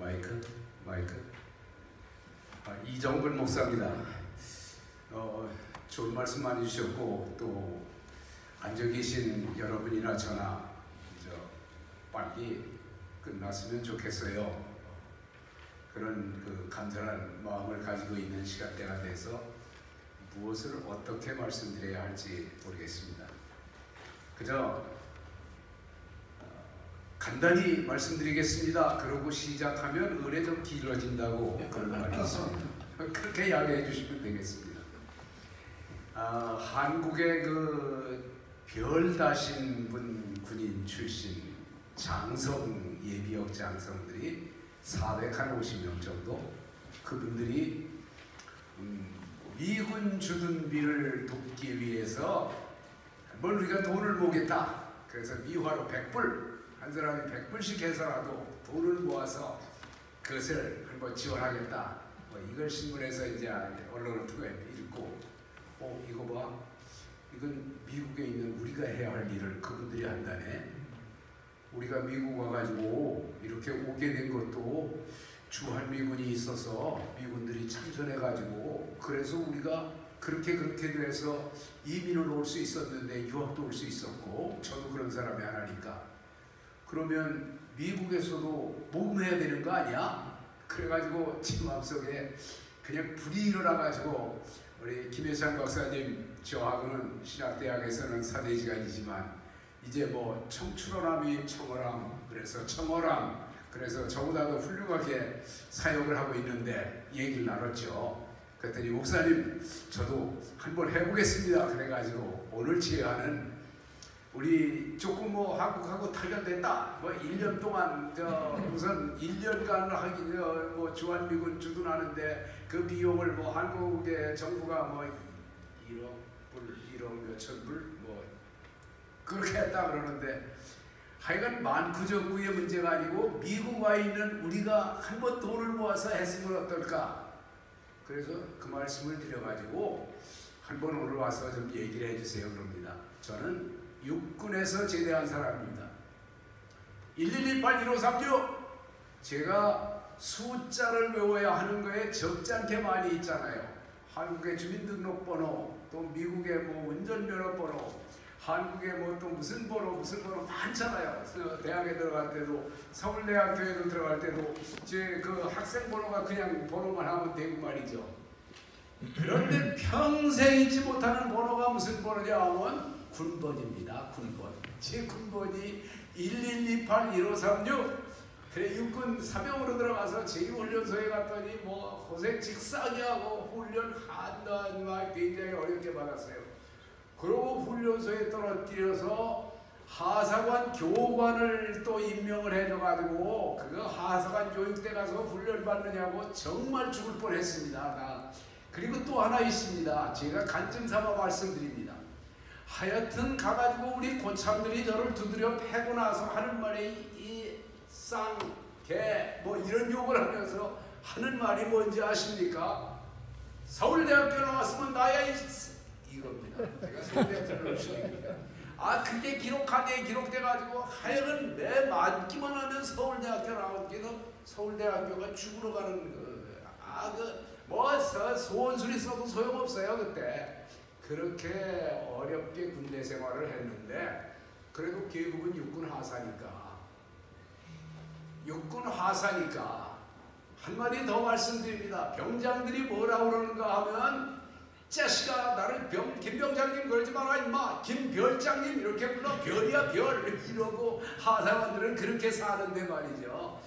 마이크. 이정근 목사입니다. 좋은 말씀 많이 주셨고 또 앉아 계신 여러분이나 저나 빨리 끝났으면 좋겠어요. 그런 간절한 마음을 가지고 있는 시간대가 돼서 무엇을 어떻게 말씀드려야 할지 모르겠습니다. 그저 간단히 말씀드리겠습니다. 그러고 시작하면 은혜 좀 길어진다고 그런 말이 있습니다. 그렇게 이야기해 주시면 되겠습니다. 한국의 별 다신 분 군인 출신 장성 예비역 장성들이 450명 정도, 그분들이 미군 주둔비를 돕기 위해서 한번 우리가 돈을 모겠다. 그래서 미화로 100불, 한 사람이 100불씩 해서라도 돈을 모아서 그것을 한번 지원하겠다. 이걸 신문에서 이제 언론을 통해 읽고, 이거 봐, 이건 미국에 있는 우리가 해야 할 일을 그분들이 한다네. 우리가 미국 와가지고 이렇게 오게 된 것도 주한미군이 있어서 미군들이 참전해가지고, 그래서 우리가 그렇게 돼서 이민을 올 수 있었는데 유학도 올 수 있었고, 저도 그런 사람이 하나니까. 그러면 미국에서도 모금해야 되는 거 아니야? 그래가지고 제 마음속에 그냥 불이 일어나가지고, 우리 김혜창 박사님 저하고는 신학대학에서는 사대지간이지만 이제 청출어람이 청어람, 그래서 청어람, 그래서 저보다도 훌륭하게 사역을 하고 있는데 얘기를 나눴죠. 그랬더니 목사님 저도 한번 해보겠습니다. 그래가지고 오늘 제안은 우리 조금 한국하고 타결됐다. 1년 동안 우선 1년간 하기 주한미군 주둔하는데 그 비용을 한국의 정부가 1억 몇천 불 그렇게 했다 그러는데, 하여간 만쿠 정부의 문제가 아니고 미국 와 있는 우리가 한번 돈을 모아서 했으면 어떨까. 그래서 그 말씀을 드려가지고 한번 오늘 와서 좀 얘기를 해주세요 그럽니다. 저는 육군에서 제대한 사람입니다. 1128-1536 제가 숫자를 외워야 하는 거에 적지 않게 많이 있잖아요. 한국의 주민등록번호, 또 미국의 운전면허번호, 한국에 또 무슨 번호 많잖아요. 대학에 들어갈 때도, 서울대학교에도 들어갈 때도 제 학생 번호가 그냥 번호만 하면 되고 말이죠. 그런데 평생 잊지 못하는 번호가 무슨 번호냐 하면 군번입니다. 군번. 제 군번이 1128-1536. 그래, 육군 사병으로 들어가서 제2훈련소에 갔더니 고생 직사하게 하고 훈련 한단 굉장히 어렵게 받았어요. 그러고 훈련소에 떨어뜨려서 하사관 교관을 또 임명을 해줘가지고 그거 하사관 교육대 가서 훈련 받느냐고 정말 죽을 뻔했습니다. 그리고 또 하나 있습니다. 제가 간증 삼아 말씀드립니다. 하여튼 가가지고 우리 고참들이 저를 두드려 패고 나서 하는 말이 이 쌍, 개 이런 욕을 하면서 하는 말이 뭔지 아십니까? 서울대학교 나왔으면 나야 이겁니다. 제가 서울대학교 나왔으니까. 그게 기록돼가지고 하여간 내 맞기만 하면 서울대학교 나왔기는 서울대학교가 죽으러 가는 소원술이 써도 소용없어요 그때. 그렇게 어렵게 군대 생활을 했는데, 그래도 계급은 육군 하사니까 한마디 더 말씀드립니다. 병장들이 뭐라고 그러는가 하면, 자식아 나를 김병장님 그러지 마라 임마, 김별장님 이렇게 불러, 별이야 별 이러고 하사관들은 그렇게 사는데 말이죠.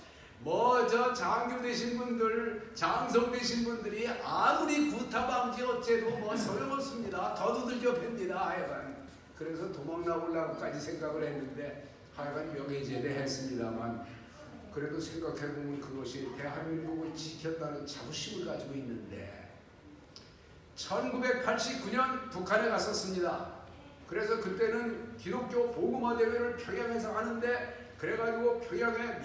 장교 되신 분들, 장성 되신 분들이 아무리 구타방지 어째도 소용없습니다. 더 두들겨 팹니다. 하여간 그래서 도망 나오려고까지 생각을 했는데 하여간 명예제대 했습니다만, 그래도 생각해보면 그것이 대한민국을 지켰다는 자부심을 가지고 있는데, 1989년 북한에 갔었습니다. 그래서 그때는 기독교 복음화 대회를 평양에서 하는데, 그래가지고 평양에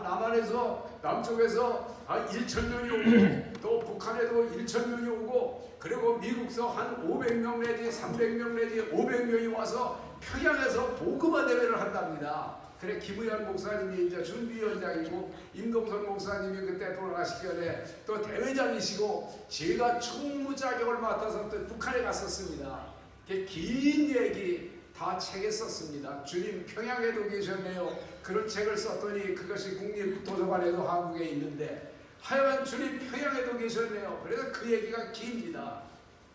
남한에서 남쪽에서 1,000명이 오고 또 북한에도 1,000명이 오고, 그리고 미국서 한 500명 내지 300명 내지 500명이 와서 평양에서 복음화 대회를 한답니다. 그래 김의한 목사님이 이제 준비위원장이고 임동선 목사님이 그때 돌아가시기 전에 또 대회장이시고 제가 총무 자격을 맡아서 또 북한에 갔었습니다. 긴 얘기 다 책에 썼습니다. 주님 평양에도 계셨네요. 그런 책을 썼더니 그것이 국립도서관에도 한국에 있는데 하여간 주님 평양에도 계셨네요. 그래서 그 얘기가 깁니다.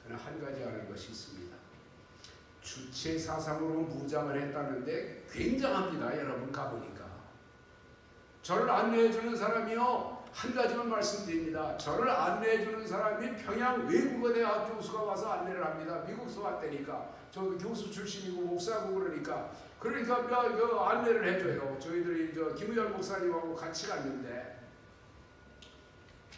그러나 한 가지 아는 것이 있습니다. 주체 사상으로 무장을 했다는데 굉장합니다. 여러분 가보니까. 저를 안내해주는 사람이요. 한 가지만 말씀드립니다. 저를 안내해주는 사람이 평양 외국어대학 교수가 와서 안내를 합니다. 미국에서 왔다니까. 저도 교수 출신이고 목사고 그러니까 그 안내를 해줘요. 저희들이 김의열 목사님하고 같이 갔는데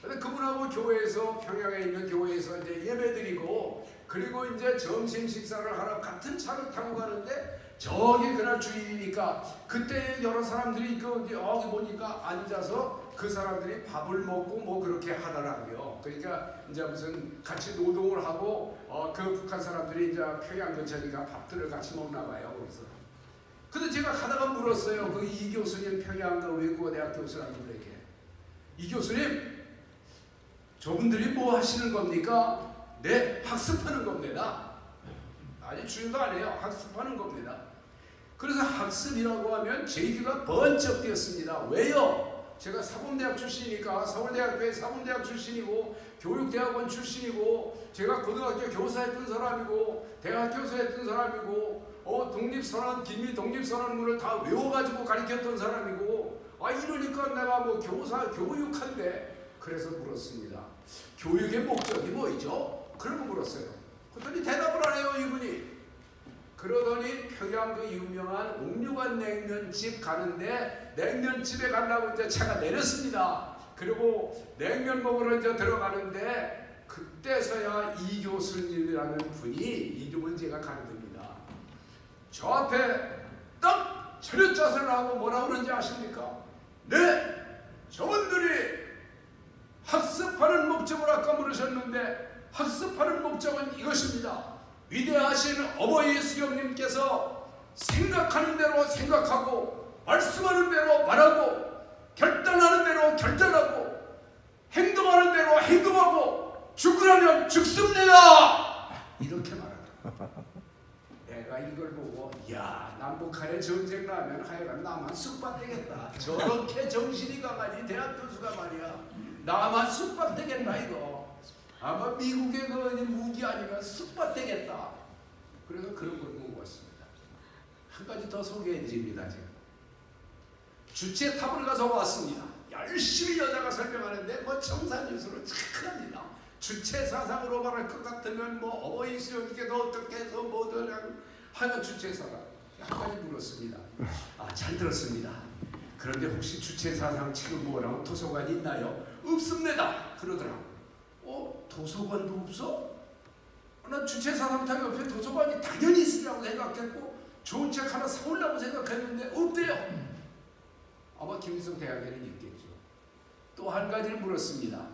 근데 그분하고 교회에서 평양에 있는 교회에서 이제 예배드리고 그리고 이제 점심 식사를 하러 같은 차를 타고 가는데 저기 그날 주일이니까 그때 여러 사람들이 여기 보니까 앉아서 그 사람들이 밥을 먹고 뭐 그렇게 하더라고요. 그러니까 이제 무슨 같이 노동을 하고 그 북한 사람들이 이제 평양 근처니까 밥들을 같이 먹나 봐요. 그래서 근데 제가 가다가 물었어요. 그 이 교수님 평양 그 외국어대학 교수라는 분에게 이 교수님 저분들이 뭐 하시는 겁니까? 네, 학습하는 겁니다. 아니 주인도 아니에요. 학습하는 겁니다. 그래서 학습이라고 하면 제 귀가 번쩍 뛰었습니다. 왜요? 제가 사범대학 출신이니까 서울대학교의 사범대학 출신이고 교육대학원 출신이고 제가 고등학교 교사했던 사람이고 대학 교수했던 사람이고 독립선언 김미 독립선언문을 다 외워가지고 가르쳤던 사람이고 이러니까 내가 뭐 교육한데 그래서 물었습니다. 교육의 목적이 뭐이죠? 그러고 물었어요. 그랬더니 대답을 안 해요 이분이. 그러더니 평양 그 유명한 옥류관 냉면집 가는데 냉면집에 가려고 이제 차가 내렸습니다. 그리고 냉면 먹으러 이제 들어가는데 그때서야 이 교수님이라는 분이 이름은 제가 가르칩니다. 저 앞에 딱 차렷자세를 하고 뭐라 그러는지 아십니까? 네! 저분들이 학습하는 목적을 아까 물으셨는데 학습하는 목적은 이것입니다. 위대하신 어머니 수령님께서 생각하는 대로 생각하고 말씀하는 대로 말하고 결단하는 대로 결단하고 행동하는 대로 행동하고 죽으라면 죽습니다. 이렇게 말합니다. 내가 이걸 보고 야 남북한의 전쟁 나면 하여간 나만 쑥밭되겠다. 저렇게 정신이 강하니 대학 교수가 말이야. 나만 쑥밭되겠다 이거. 아마 미국의 그 무기 아니면 쑥밭되겠다. 그래서 그런 걸 보고 왔습니다. 한 가지 더 소개해 드립니다. 제가 주체탑을 가서 왔습니다. 열심히 여자가 설명하는데 뭐 청산유수로 착합니다. 주체 사상으로 말할 것 같으면 뭐 어버이 수령님께서 어떻게 해서 뭐든 하여간 주체 사상 한 가지 물었습니다. 잘 들었습니다. 그런데 혹시 주체 사상 책을 모으라고 도서관이 있나요? 없습니다. 그러더라고. 도서관도 없어? 난 주체 사상탑 옆에 도서관이 당연히 있으라고 생각했고 좋은 책 하나 사오려고 생각했는데 없대요. 아마 김일성 대학에는 있겠죠. 또 한 가지를 물었습니다.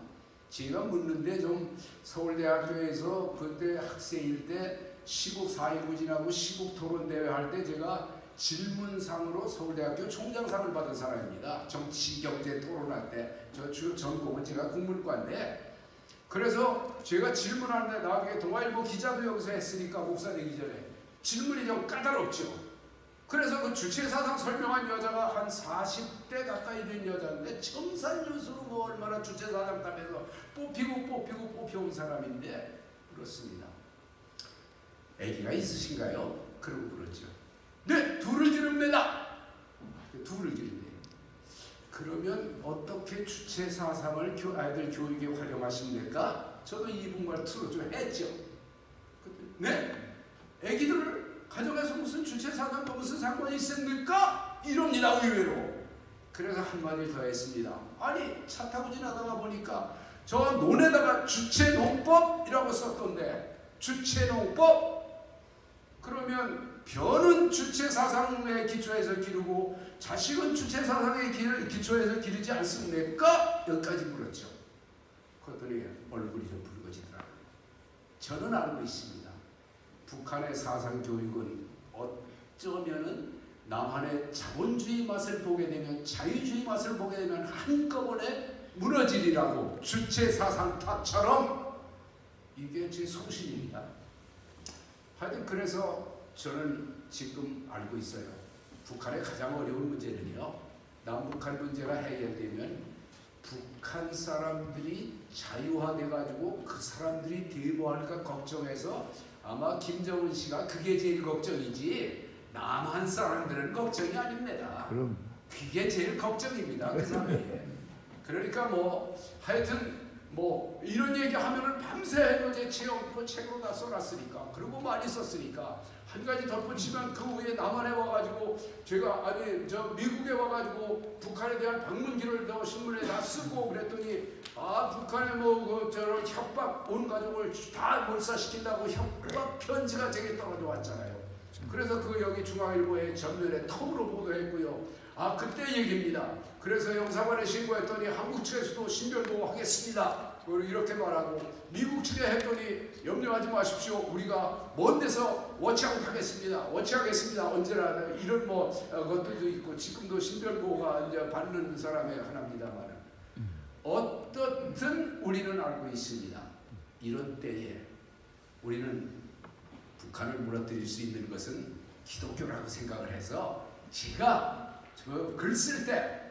제가 묻는데 좀 서울대학교에서 그때 학생일 때 시국 사회부진하고 시국 토론대회 할 때 제가 질문상으로 서울대학교 총장상을 받은 사람입니다. 정치 경제 토론할 때 저 주 전공은 제가 국문과인데 그래서 제가 질문하는데 나중에 동아일보 기자도 여기서 했으니까 목사 되기 전에 질문이 좀 까다롭죠. 그래서 그 주체사상 설명한 여자가 한 40대 가까이 된 여자인데 청산유수로 뭐 얼마나 주체사상 탑에서 뽑혀온 사람인데 그렇습니다. 아기가 있으신가요? 그러고 물었죠. 네! 둘을 기릅니다. 둘을 기른대요. 그러면 어떻게 주체사상을 아이들 교육에 활용하십니까? 저도 이분말 틀어줘 했죠. 네? 아기들을 가정에서 무슨 주체사상과 무슨 상관이 있습니까? 이럽니다. 의외로. 그래서 한마디 더 했습니다. 아니 차 타고 지나다가 보니까 저 논에다가 주체농법이라고 썼던데 주체농법? 그러면 변은 주체사상에 기초해서 기르고 자식은 주체사상에 기초해서 기르지 않습니까? 여기까지 물었죠. 그랬더니 얼굴이 좀 붉어지더라고요. 저는 알고 있습니다. 북한의 사상교육은 어쩌면은 남한의 자본주의 맛을 보게 되면, 자유주의 맛을 보게 되면 한꺼번에 무너지리라고 주체사상타처럼 이게 제 소신입니다. 하여튼 그래서 저는 지금 알고 있어요. 북한의 가장 어려운 문제는요, 남북한 문제가 해결되면 북한 사람들이 자유화돼 가지고 그 사람들이 대모할까 걱정해서 아마 김정은 씨가 그게 제일 걱정이지 남한 사람들은 걱정이 아닙니다. 그럼 그게 제일 걱정입니다. 그 사람이. 그러니까 뭐 하여튼 뭐 이런 얘기하면은 밤새 해노제 책으로 다 써놨으니까, 그리고 많이 썼으니까. 한 가지 덧붙이면 그 후에 남한에 와가지고 제가 저 미국에 와가지고 북한에 대한 방문기를 더 신문에 다 쓰고 그랬더니 북한에 뭐 저런 협박 온 가족을 다 몰살시킨다고 협박 편지가 제게 떨어져 왔잖아요. 그래서 그 여기 중앙일보의 전면에 톱으로 보도했고요. 그때 얘기입니다. 그래서 영사관에 신고했더니 한국 측에서도 신변보호 하겠습니다. 이렇게 말하고, 미국 측에 했더니 염려하지 마십시오. 우리가 먼 데서 워치아웃 하겠습니다. 워치하겠습니다. 언제나. 이런 뭐 것들도 있고, 지금도 신변보호가 이제 받는 사람의 하나입니다만, 어떻든 우리는 알고 있습니다. 이런 때에 우리는 북한을 무너뜨릴 수 있는 것은 기독교라고 생각을 해서, 제가 글 쓸 때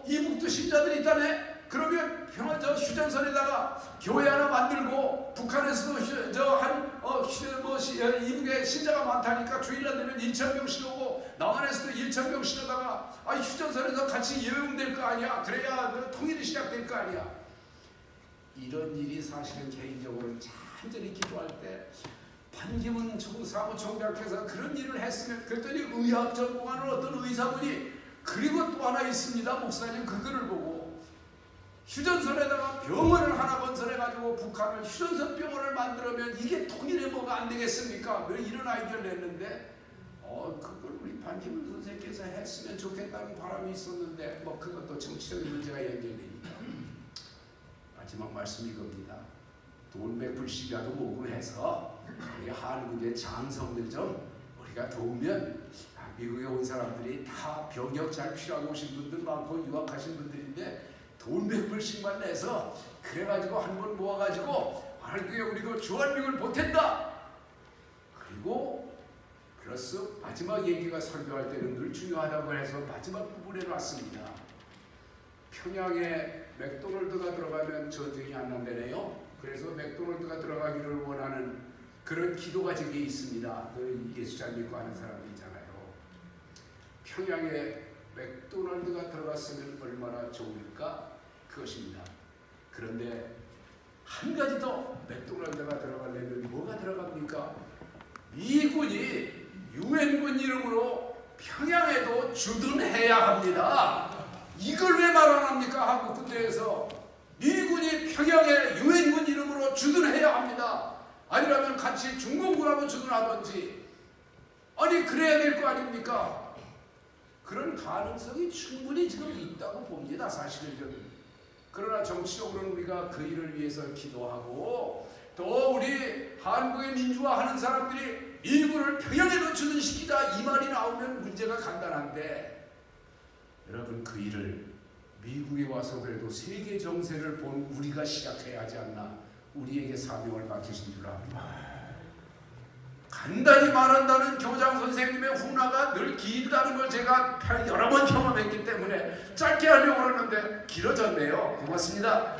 이북도 신자들이 있다네? 그러면 저 휴전선에다가 교회 하나 만들고, 북한에서도 이북에 신자가 많다니까 주일날 되면 1,000명 신오고, 남한에서도 1,000명 신어다가 휴전선에서 같이 예음될 거 아니야. 그래야 통일이 시작될 거 아니야. 이런 일이 사실은 개인적으로 간절히 기도할 때 반기문 사무총장께서 그런 일을 했으면, 그랬더니 의학 전공하는 어떤 의사분이, 그리고 또 하나 있습니다. 목사님 그 글을 보고 휴전선에다가 병원을 하나 건설해가지고 북한을 휴전선 병원을 만들면 이게 통일에 뭐가 안 되겠습니까? 이런 아이디어를 냈는데 그걸 우리 반기문 선생님께서 했으면 좋겠다는 바람이 있었는데 뭐 그것도 정치적인 문제가 연결되니까. 마지막 말씀이 이겁니다. 돈 100불씩이라도 모금해서 우리 한국의 장성들 좀 우리가 도우면, 미국에 온 사람들이 다 병역 잘 필요하고 오신 분들 많고 유학하신 분들인데 돈 100불씩만 내서 그래가지고 한 번 모아가지고 한국에 우리가 주한미군을 보탠다. 그리고 플러스 마지막 얘기가 설교할 때는 늘 중요하다고 해서 마지막 부분에 놨습니다. 평양에 맥도날드가 들어가면 전쟁이 안 난다네요. 그래서 맥도날드가 들어가기를 원하는 그런 기도가 제게 있습니다. 예수 잘 믿고 하는 사람들 있잖아요. 평양에 맥도날드가 들어갔으면 얼마나 좋을까? 그것입니다. 그런데 한 가지 더, 맥도날드가 들어가려면 뭐가 들어갑니까? 미군이 유엔군 이름으로 평양에도 주둔해야 합니다. 이걸 왜 말 안 합니까? 한국 군대에서 미군이 평양에 유엔군 이름으로 주둔해야 합니다. 아니라면 같이 중공군하고 주둔하든지, 아니 그래야 될 거 아닙니까? 그런 가능성이 충분히 지금 있다고 봅니다. 사실은. 그러나 정치적으로는 우리가 그 일을 위해서 기도하고, 또 우리 한국의 민주화하는 사람들이 미군을 평양에도 주둔시키자 이 말이 나오면 문제가 간단한데, 여러분 그 일을 미국에 와서 그래도 세계 정세를 본 우리가 시작해야 하지 않나, 우리에게 사명을 맡기신 줄 압니다. 간단히 말한다는 교장 선생님의 훈화가 늘 길다는 걸 제가 여러 번 경험했기 때문에 짧게 하려고 그러는데 길어졌네요. 고맙습니다.